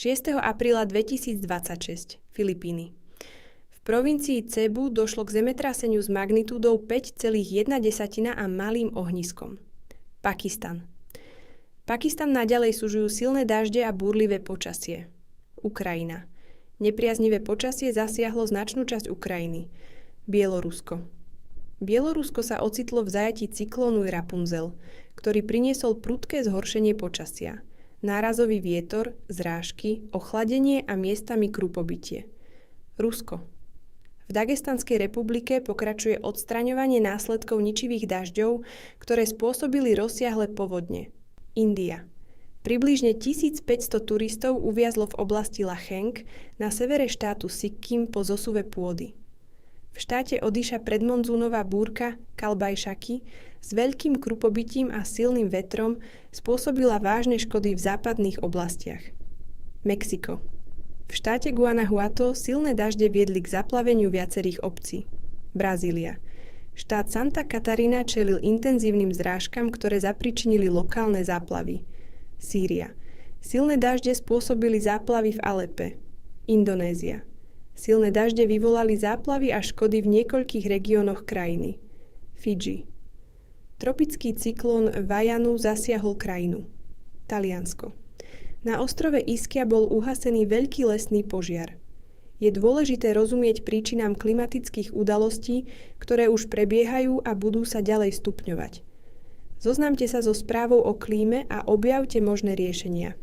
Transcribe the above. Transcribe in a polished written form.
6. apríla 2026, Filipíny. V provincii Cebu došlo k zemetraseniu s magnitúdou 5,1 a malým ohniskom. Pakistan. Pakistan naďalej sužujú silné dažde a búrlivé počasie. Ukrajina. Nepriaznivé počasie zasiahlo značnú časť Ukrajiny. Bielorusko. Bielorusko sa ocitlo v zajatí cyklónu Rapunzel, ktorý priniesol prudké zhoršenie počasia. Nárazový vietor, zrážky, ochladenie a miestami krupobytie. Rusko. V Dagestanskej republike pokračuje odstraňovanie následkov ničivých dažďov, ktoré spôsobili rozsiahle povodne. India. Približne 1500 turistov uviazlo v oblasti Lacheng na severe štátu Sikkim po zosuve pôdy. V štáte Odíša predmonzúnová búrka Kalbajšaky s veľkým krupobytím a silným vetrom spôsobila vážne škody v západných oblastiach. Mexiko. V štáte Guanajuato silné dažde viedli k zaplaveniu viacerých obcí. Brazília. Štát Santa Catarina čelil intenzívnym zrážkam, ktoré zapričinili lokálne záplavy. Sýria. Silné dažde spôsobili záplavy v Alepe. Indonézia. Silné dažde vyvolali záplavy a škody v niekoľkých regiónoch krajiny. Fidži. Tropický cyklón Vajanu zasiahol krajinu. Taliansko. Na ostrove Ischia bol uhasený veľký lesný požiar. Je dôležité rozumieť príčinám klimatických udalostí, ktoré už prebiehajú a budú sa ďalej stupňovať. Zoznámte sa so správou o klíme a objavte možné riešenia.